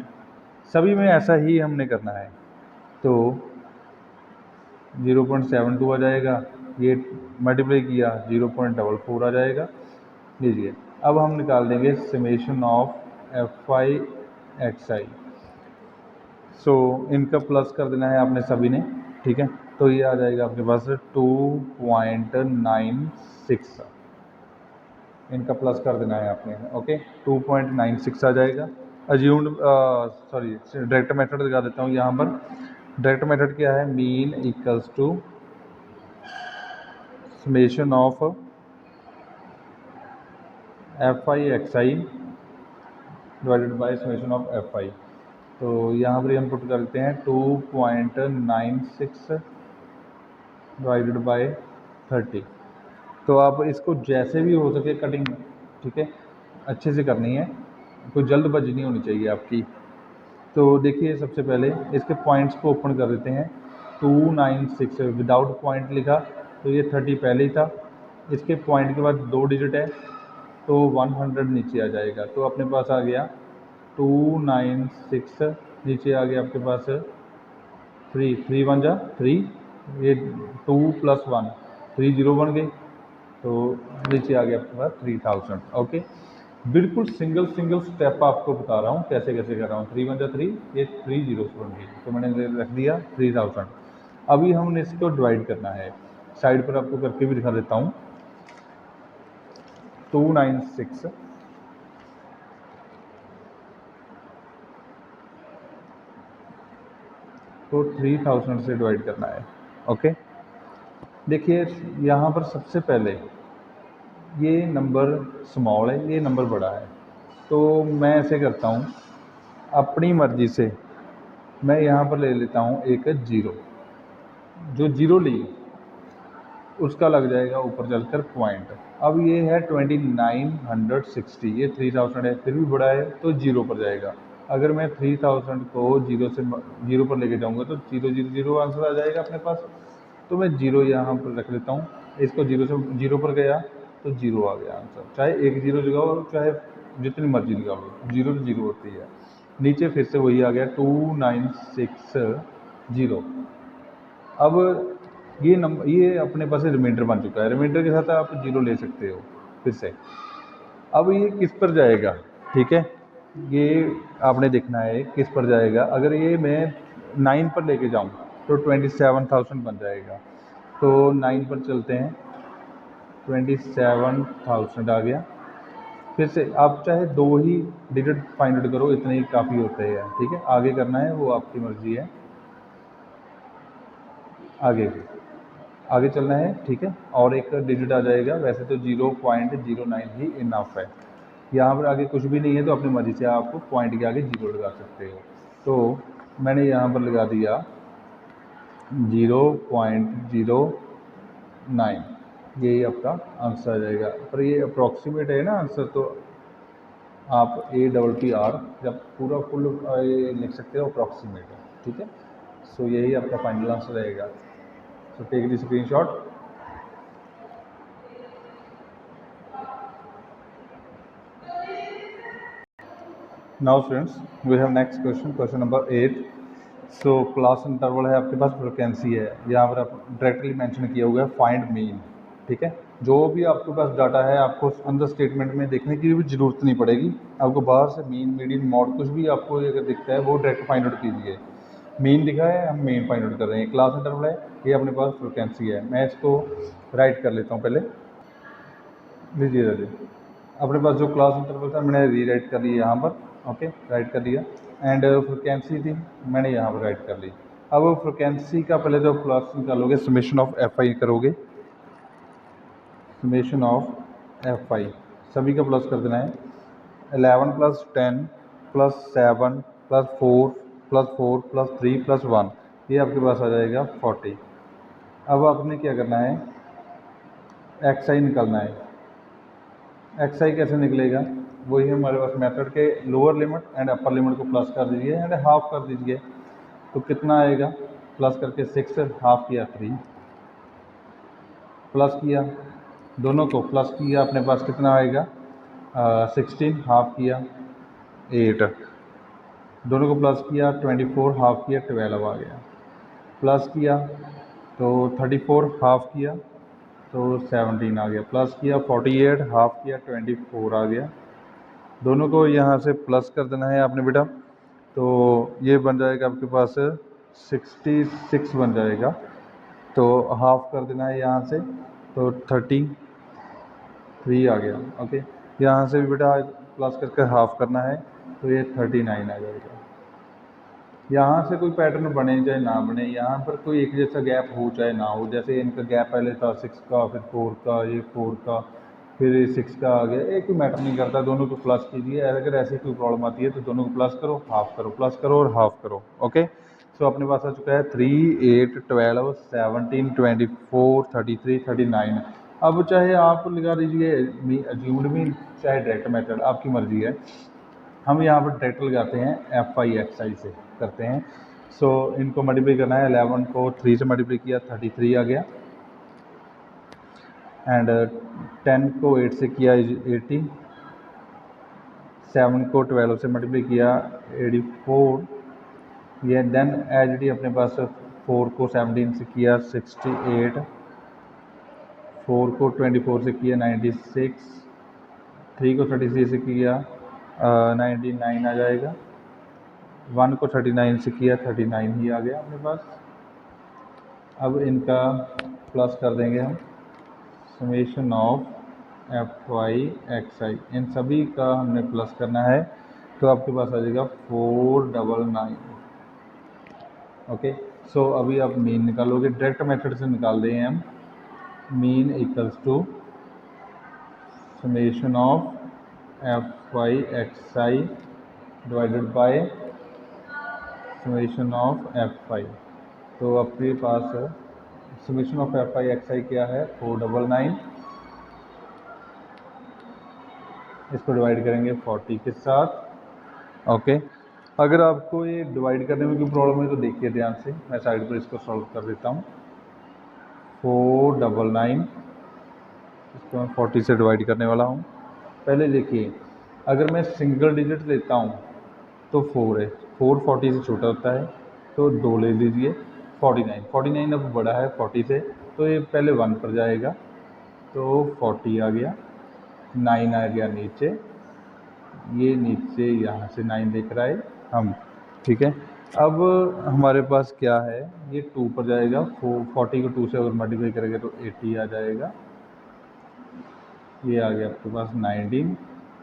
सभी में ऐसा ही हमने करना है, तो 0.72 आ जाएगा, ये मल्टीप्लाई किया 0.44 आ जाएगा। लीजिए अब हम निकाल देंगे summation of F I X I. So इनका प्लस कर देना है आपने सभी ने, ठीक है, तो ये आ जाएगा आपके पास 2.96, इनका प्लस कर देना है आपने, ओके। 2.96 आ जाएगा। अज्यूम्ड सॉरी डायरेक्ट मेथड लगा देता हूँ यहाँ पर। डायरेक्ट मेथड क्या है, mean equals to summation of F I X I divided by summation of F I. तो यहाँ पर हम पुट करते हैं 2.96 डिवाइडेड बाय 30। तो आप इसको जैसे भी हो सके कटिंग, ठीक है, अच्छे से करनी है, कोई जल्दबाजी नहीं होनी चाहिए आपकी। तो देखिए सबसे पहले इसके पॉइंट्स को ओपन कर देते हैं। 296 विदाउट पॉइंट लिखा तो ये 30 पहले ही था, इसके पॉइंट के बाद 2 डिजिट है तो 100 नीचे आ जाएगा। तो अपने पास आ गया 296, नीचे आ गया आपके पास 3, 3 1 जा 3, ये 2 + 1 3 0 बन गई, तो नीचे आ गया आपके पास 3000। ओके, बिल्कुल सिंगल स्टेप आपको बता रहा हूँ कैसे कैसे कर रहा हूँ। 3 1 जा 3, ये 3 zeros बन गई, तो मैंने रख दिया 3000। अभी हमने इसको डिवाइड करना है, साइड पर आपको करके भी दिखा देता हूँ। 296 तो 3000 से डिवाइड करना है। ओके, देखिए यहाँ पर सबसे पहले ये नंबर स्मॉल है, ये नंबर बड़ा है, तो मैं ऐसे करता हूँ अपनी मर्जी से, मैं यहाँ पर ले लेता हूँ एक 0, जो 0 ली उसका लग जाएगा ऊपर चलकर पॉइंट। अब ये है 2960, ये 3000 है, फिर भी बड़ा है तो 0 पर जाएगा। अगर मैं 3000 को 0 से 0 पर लेके जाऊंगा तो 0 0 0 आंसर आ जाएगा अपने पास। तो मैं 0 यहाँ पर रख लेता हूँ, इसको 0 से 0 पर गया तो 0 आ गया आंसर। चाहे एक 0 लगाओ चाहे जितनी मर्जी लगाओ, 0 तो 0 होती है। नीचे फिर से वही आ गया 2960। अब ये नंबर, ये अपने पास रिमाइंडर बन चुका है, रिमाइंडर के साथ आप 0 ले सकते हो फिर से। अब ये किस पर जाएगा, ठीक है, ये आपने देखना है किस पर जाएगा। अगर ये मैं 9 पर लेके जाऊं तो 27,000 बन जाएगा। तो 9 पर चलते हैं, 27,000 आ गया। फिर से आप चाहे 2 ही डिजिट फाइंड आउट करो, इतने ही काफ़ी होते हैं, ठीक है। आगे करना है वो आपकी मर्जी है, आगे चलना है, ठीक है। और एक डिजिट आ जाएगा, वैसे तो 0.09 ही इनफ है। यहाँ पर आगे कुछ भी नहीं है तो अपनी मर्जी से आप पॉइंट के आगे 0 लगा सकते हो। तो मैंने यहाँ पर लगा दिया 0.09, यही आपका आंसर आ जाएगा। पर ये अप्रॉक्सीमेट है ना आंसर, तो आप APPR जब पूरा फुल ये लिख सकते हो अप्रॉक्सीमेट है, ठीक है। सो यही आपका फाइनल आंसर रहेगा। So take the screenshot. Now students we have next question, question number 8। So class interval है आपके पास, फ्रिक्वेंसी है, यहाँ पर आप डायरेक्टली मेंशन किया हुआ है फाइंड मीन, ठीक है। जो भी आपके पास डाटा है आपको अंदर स्टेटमेंट में देखने की भी जरूरत नहीं पड़ेगी, आपको बाहर से मीन, मीडियन, मॉड कुछ भी आपको अगर दिखता है वो डायरेक्ट फाइंड आउट कीजिए। मीन दिखा है, हम मीन फाइंड आउट कर रहे हैं। क्लास इंटरवल है, ये अपने पास फ्रिक्वेंसी है। मैं इसको राइट कर लेता हूँ पहले, लीजिए राइए। अपने पास जो क्लास इंटरवल था मैंने रीराइट कर लिया यहाँ पर, ओके, राइट कर दिया। एंड फ्रिक्वेंसी थी, मैंने यहाँ पर राइट कर ली। अब फ्रिक्वेंसी का पहले जो प्लस निकालोगे, समेशन ऑफ FI करोगे, समेशन ऑफ FI सभी का प्लस कर देना है। 11 + 10 + 7 + 4 + 4 + 3 + 1, ये आपके पास आ जाएगा 40। अब आपने क्या करना है, XI निकालना है। XI कैसे निकलेगा, वही हमारे पास मेथड के lower limit and upper limit को प्लस कर दीजिए एंड हाफ कर दीजिए, तो कितना आएगा, प्लस करके 6, हाफ किया 3, प्लस किया दोनों को, प्लस किया अपने पास कितना आएगा 16, हाफ किया 8, दोनों को प्लस किया 24, हाफ किया 12 आ गया, प्लस किया तो 34, हाफ किया तो 17 आ गया, प्लस किया 48, हाफ किया 24 आ गया। दोनों को यहाँ से प्लस कर देना है आपने बेटा, तो ये बन जाएगा आपके पास 66 बन जाएगा, तो हाफ कर देना है यहाँ से, तो 33 आ गया, ओके। यहाँ से भी बेटा प्लस करके हाफ करना है, तो ये 39 आ जाएगा। यहाँ से कोई पैटर्न बने चाहे ना बने, यहाँ पर कोई एक जैसा गैप हो चाहे ना हो, जैसे इनका गैप पहले था 6 का, फिर 4 का, ये 4 का, फिर 6 का आ गया, एक कोई मैटर नहीं करता, दोनों को प्लस कीजिए। अगर ऐसी कोई प्रॉब्लम आती है तो दोनों को प्लस करो, हाफ करो, प्लस करो और हाफ करो, ओके। सो अपने पास आ चुका है 3, 8, 12, 17, 24, 33, 39। अब चाहे आप लगा दीजिए अज्यूम्ड मीन, चाहे डायरेक्ट मेथड, आपकी मर्जी है। हम यहाँ पर डायरेक्ट लगाते हैं FI XI से करते हैं। सो इनको मल्टीप्लाई करना है, 11 को 3 से मल्टीप्लाई किया 33 आ गया, एंड 10 को 8 से किया 80, 7 को 12 से मल्टीप्लाई किया 84, ये देन एज डी अपने पास 4 को 17 से किया 68, 4 को 24 से किया 96, 3 को 33 से किया 99 आ जाएगा, 1 को 39 से किया 39 ही आ गया अपने पास। अब इनका प्लस कर देंगे हम, समेशन ऑफ FI XI, इन सभी का हमने प्लस करना है, तो आपके पास आ जाएगा 499, ओके। सो अभी आप मीन निकालोगे, डायरेक्ट मेथड से निकाल दें हम। Mean equals to summation of FI XI divided by summation of FI, तो आपके पास समेशन ऑफ FI XI क्या है 499, इसको डिवाइड करेंगे 40 के साथ, ओके। अगर आपको ये डिवाइड करने में कोई प्रॉब्लम है तो देखिए ध्यान से, मैं साइड पर इसको सॉल्व कर देता हूँ। 499 इसको मैं 40 से डिवाइड करने वाला हूँ। पहले देखिए, अगर मैं सिंगल डिजिट लेता हूँ तो 4 है, 4 40 से छोटा होता है, तो 2 ले लीजिए। 49 अब बड़ा है 40 से, तो ये पहले 1 पर जाएगा, तो 40 आ गया, 9 आ गया नीचे, ये नीचे यहाँ से 9 दिख रहा है हम, ठीक है। अब हमारे पास क्या है, ये 2 पर जाएगा, 40 को 2 से अगर मल्टीप्लाई करेंगे तो 80 आ जाएगा, ये आ गया आपके पास 19,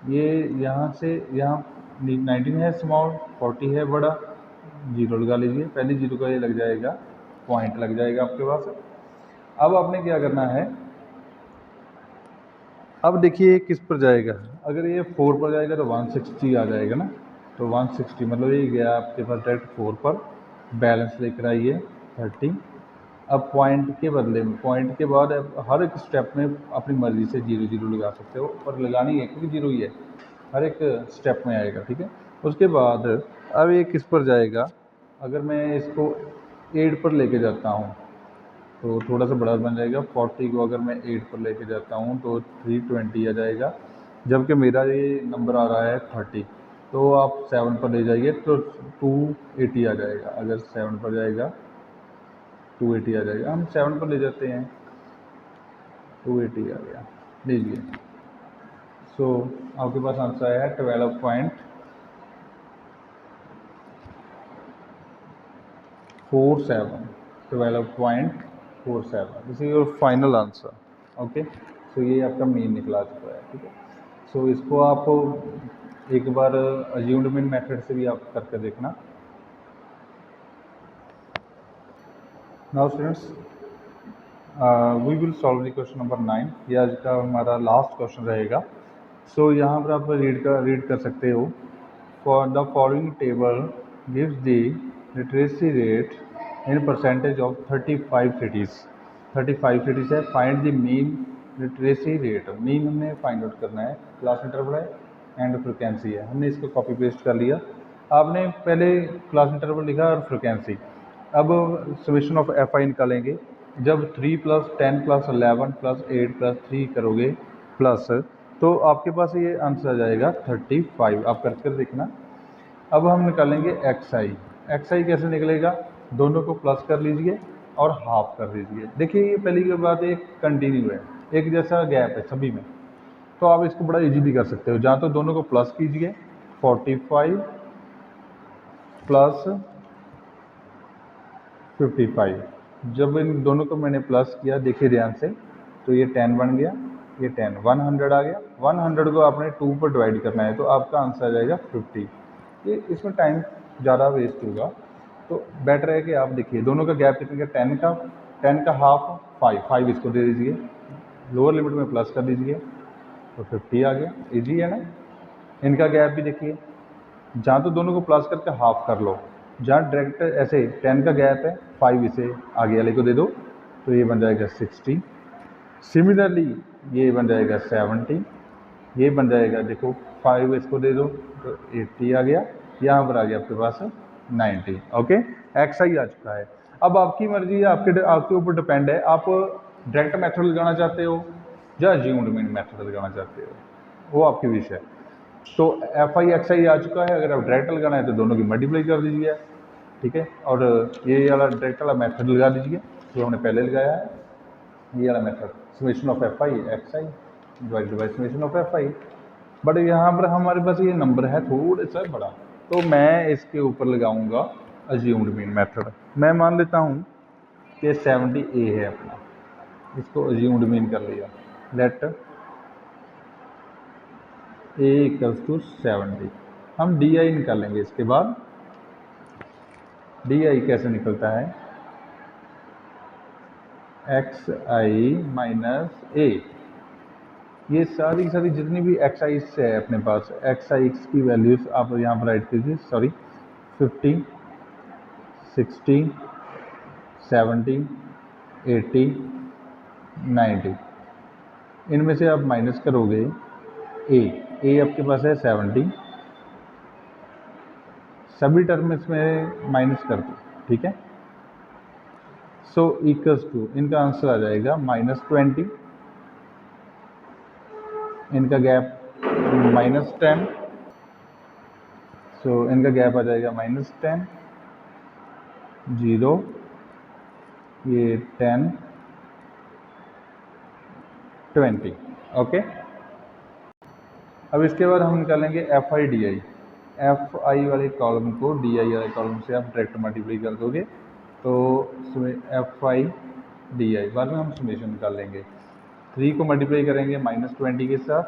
ये यहाँ से यहाँ 19 है स्मॉल, 40 है बड़ा, 0 लगा लीजिए, पहले 0 का ये लग जाएगा, पॉइंट लग जाएगा आपके पास। अब आपने क्या करना है, अब देखिए किस पर जाएगा, अगर ये 4 पर जाएगा तो 160 आ जाएगा ना, तो 160 मतलब ये गया आपके पास डायरेक्ट 4 पर, बैलेंस लेकर आइए 30, अब पॉइंट के बदले में, पॉइंट के बाद अब हर एक स्टेप में अपनी मर्ज़ी से 0 0 लगा सकते हो, पर लगानी है क्योंकि 0 ही है, हर एक स्टेप में आएगा, ठीक है। उसके बाद अब ये किस पर जाएगा, अगर मैं इसको 8 पर लेके जाता हूँ तो थोड़ा सा बड़ा बन जाएगा। 40 को अगर मैं 8 पर लेके जाता हूँ तो 320 आ जाएगा, जबकि मेरा ये नंबर आ रहा है 30, तो आप 7 पर ले जाइए तो 280 आ जाएगा। अगर 7 पर जाएगा 280 आ जाएगा, हम 7 पर ले जाते हैं, 280 आ गया, लीजिए। सो आपके पास आंसर आया है 12.47 this is your final answer. Okay, so ये आपका मीन निकला चुका है, ठीक है। सो इसको आप एक बार अज्यूम्ड मीन मेथड से भी आप करके देखना। Now students, we will solve the question number 9, ये आज का हमारा लास्ट क्वेश्चन रहेगा। सो यहाँ पर आप रीड कर सकते हो, for the following table gives the literacy rate in percentage of 35 cities. 35 cities है, find the mean literacy rate. Mean हमने फाइंड आउट करना है, क्लास इंटरवल है एंड फ्रिक्वेंसी है, हमने इसको कॉपी पेस्ट कर लिया। आपने पहले क्लास इंटरवल लिखा और फ्रिक्वेंसी, अब समेशन ऑफ एफ आई निकालेंगे। जब 3 + 10 + 11 + 8 + 3 करोगे प्लस, तो आपके पास ये आंसर आ जाएगा 35। आप कर देखना। अब हम निकालेंगे एक्स आई कैसे निकलेगा, दोनों को प्लस कर लीजिए और हाफ कर दीजिए। देखिए ये पहली की बात एक कंटिन्यू है, एक जैसा गैप है सभी में, तो आप इसको बड़ा इजीली कर सकते हो। जहाँ तो दोनों को प्लस कीजिए, 45 + 55। जब इन दोनों को मैंने प्लस किया, देखिए ध्यान से, तो ये 10 बन गया, ये 10, 100 आ गया। 100 को आपने 2 पर डिवाइड करना है, तो आपका आंसर आ जाएगा 50। ये इसमें टाइम ज़्यादा वेस्ट होगा, तो बेटर है कि आप देखिए दोनों का गैप कितने का, 10 का हाफ 5 इसको दे दीजिए, लोअर लिमिट में प्लस कर दीजिए, तो 50 आ गया। ईजी है ना। इनका गैप भी देखिए, जहाँ तो दोनों को प्लस करके हाफ कर लो, जहाँ डायरेक्ट ऐसे 10 का गैप है, 5 इसे आगे वाले को दे दो, तो ये बन जाएगा 60। सिमिलरली ये बन जाएगा 70, ये बन जाएगा, देखो 5 इसको दे दो तो 80 आ गया, यहाँ पर आ गया आपके पास 90। ओके, एक्स आई आ चुका है। अब आपकी मर्जी है, आपके ऊपर डिपेंड है, आप डायरेक्ट मेथड लगाना चाहते हो या अज्यूम्ड मीन मेथड लगाना चाहते हो, वो आपकी विश है। तो एफ आई एक्स आई आ चुका है, अगर आप डायरेक्ट लगाना है तो दोनों की मल्टीप्लाई कर दीजिए, ठीक है। और ये वाला डायरेक्ट वाला मेथड लगा दीजिए जो हमने पहले लगाया है, ये वाला method, summation of F I X I divided by summation of F I. But यहाँ पर हमारे पास ये नंबर है थोड़ा सा बड़ा, तो मैं इसके ऊपर लगाऊंगा अज्यूम्ड मीन मेथड। मैं मान लेता हूँ कि 70 ए है अपना, इसको अज्यूम्ड मीन कर लिया। लेट ए = 70। हम डी आई निकालेंगे इसके बाद। डी आई कैसे निकलता है, एक्स आई माइनस ए। ये सारी की सारी जितनी भी एक्स आई है अपने पास, एक्स आई की वैल्यूज आप यहाँ पर राइट कीजिए, सॉरी 50, 60, 70, 80, 90, इनमें से आप माइनस करोगे ए आपके पास है 70, सभी टर्म्स में माइनस कर दो, ठीक है। सो इक्वल्स टू, इनका आंसर आ जाएगा -20, इनका गैप -10, सो इनका गैप आ जाएगा -10, 0, ये 10, 20। ओके, अब इसके बाद हम निकालेंगे F I D I. F I वाले कॉलम को डी आई वाले कॉलम से आप डायरेक्ट मल्टीप्लाई कर दोगे, तो एफ आई डी आई, बाद में हम समेशन निकाल लेंगे। 3 को मल्टीप्लाई करेंगे -20 के साथ,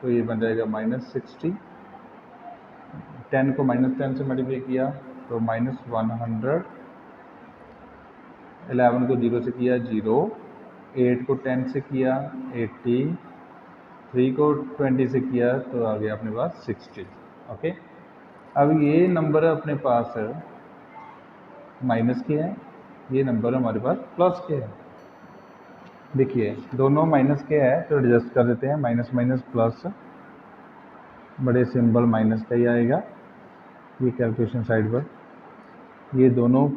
तो ये बन जाएगा -60। 10 को -10 से मल्टीप्लाई किया तो -100, 11 को 0 से किया 0, 8 को 10 से किया 80, 3 को 20 से किया तो आ गया अपने पास 60। ओके, अब ये नंबर अपने पास माइनस के हैं, ये नंबर हमारे पास प्लस के है। देखिए दोनों माइनस के है तो एडजस्ट कर देते हैं, माइनस माइनस प्लस, बड़े सिंबल माइनस का ही आएगा। ये कैलकुलेशन साइड पर, ये दोनों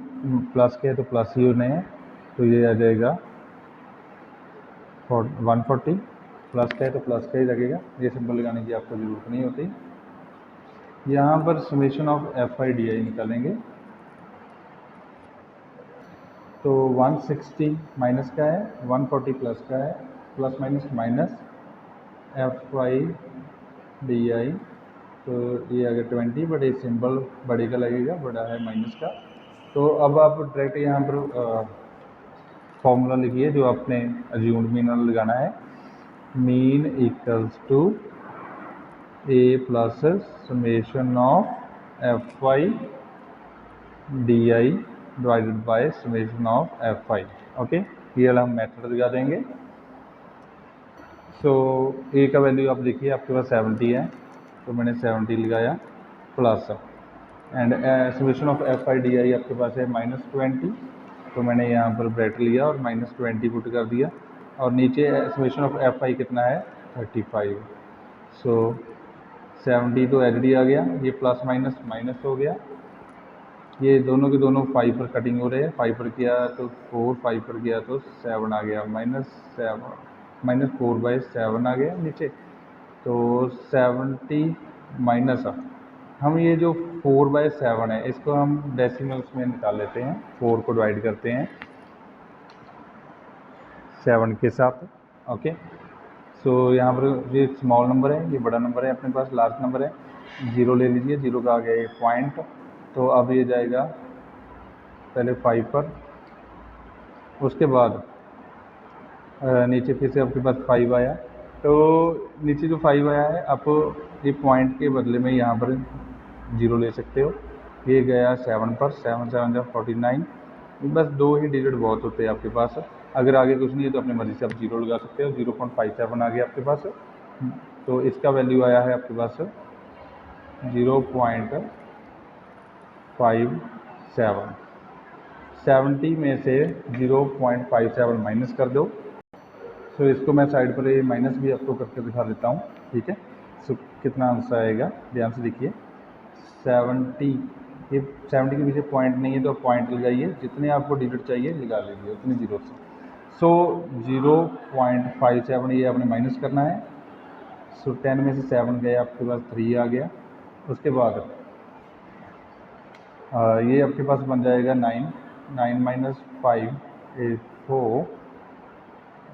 प्लस के है तो प्लस ही होने हैं, तो ये आ जाएगा 140, प्लस का है तो प्लस का ही लगेगा, ये सिंबल लगाने की आपको ज़रूरत नहीं होती। यहाँ पर summation of F I D आई निकालेंगे, तो 160 माइनस का है, 140 प्लस का है, plus minus minus F I D आई, तो ये अगर 20, बट ये सिंबल बड़े का लगेगा, बड़ा है माइनस का। तो अब आप डायरेक्ट यहाँ पर फॉर्मूला लिखिए जो आपने अज्यूम्ड मीन लगाना है, mean equals to A plus summation of F I D I divided by summation of F I. Okay, ये वाला हम मेथड लगा देंगे। सो ए का वैल्यू आप देखिए आपके पास 70 है, तो मैंने 70 लगाया, plus and summation of F I D I आपके पास है -20, तो मैंने यहाँ पर ब्रैकेट लिया और -20 पुट कर दिया, और नीचे समेशन ऑफ एफ आई कितना है 35। सो 70 तो एच डी आ गया, ये प्लस माइनस माइनस हो गया, ये दोनों के दोनों 5 पर कटिंग हो रहे हैं, 5 पर किया तो 4, 5 पर किया तो 7 आ गया, -4/7 आ गया नीचे, तो 70 माइनस, हम ये जो 4/7 है इसको हम डेसिमल्स में निकाल लेते हैं, 4 को डिवाइड करते हैं 7 के साथ। ओके, सो यहाँ पर ये स्मॉल नंबर है, ये बड़ा नंबर है अपने पास, लार्ज नंबर है, 0 ले लीजिए, 0 का आ गया ये पॉइंट, तो अब ये जाएगा पहले 5 पर, उसके बाद नीचे फिर से आपके पास 5 आया, तो नीचे जो 5 आया है आप ये पॉइंट के बदले में यहाँ पर 0 ले सकते हो, ये गया 7 पर, 7 7 जा 49, बस 2 ही डिजिट बहुत होते हैं आपके पास, अगर आगे कुछ नहीं है तो अपनी मर्ज़ी से आप 0 लगा सकते हो। 0.57 आ गया आपके पास, तो इसका वैल्यू आया है आपके पास 0.57, 70 में से 0.57 माइनस कर दो, सो इसको मैं साइड पर ये माइनस भी आपको करके दिखा देता हूँ, ठीक है। सो कितना आंसर आएगा ध्यान से देखिए, 70, ये 70 के पीछे पॉइंट नहीं है तो आप पॉइंट लगाइए, जितने आपको डिजिट चाहिए लगा लीजिए उतने जीरो से। सो 0.57 ये आपने माइनस करना है, सो 10 में से 7 गया आपके पास 3 आ गया, उसके बाद ये आपके पास बन जाएगा 9, 9 माइनस 5 इज 4,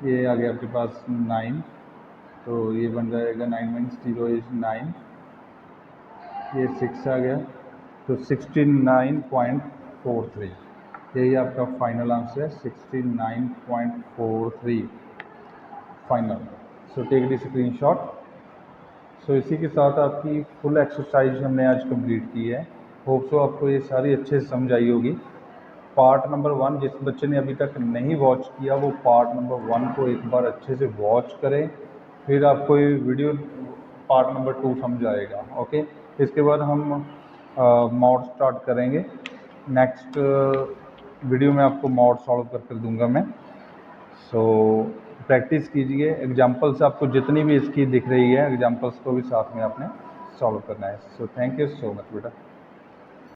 ये आ गया आपके पास 9, तो ये बन जाएगा 9 माइनस 0 इज 9, ये 6 आ गया, तो 69.43, यही आपका फाइनल आंसर है, 69.43 final. So take the screenshot. So इसी के साथ आपकी फुल एक्सरसाइज हमने आज कंप्लीट की है, होप सो आपको ये सारी अच्छे से समझ आई होगी। पार्ट नंबर 1 जिस बच्चे ने अभी तक नहीं वॉच किया वो पार्ट नंबर 1 को एक बार अच्छे से वॉच करें, फिर आपको ये वीडियो पार्ट नंबर 2 समझ आएगा। ओके, इसके बाद हम मॉड स्टार्ट करेंगे, नेक्स्ट वीडियो में आपको मॉड सॉल्व कर दूंगा मैं। सो प्रैक्टिस कीजिए, एग्जाम्पल्स आपको जितनी भी इसकी दिख रही है एग्जाम्पल्स को भी साथ में आपने सॉल्व करना है। So thank you so much बेटा।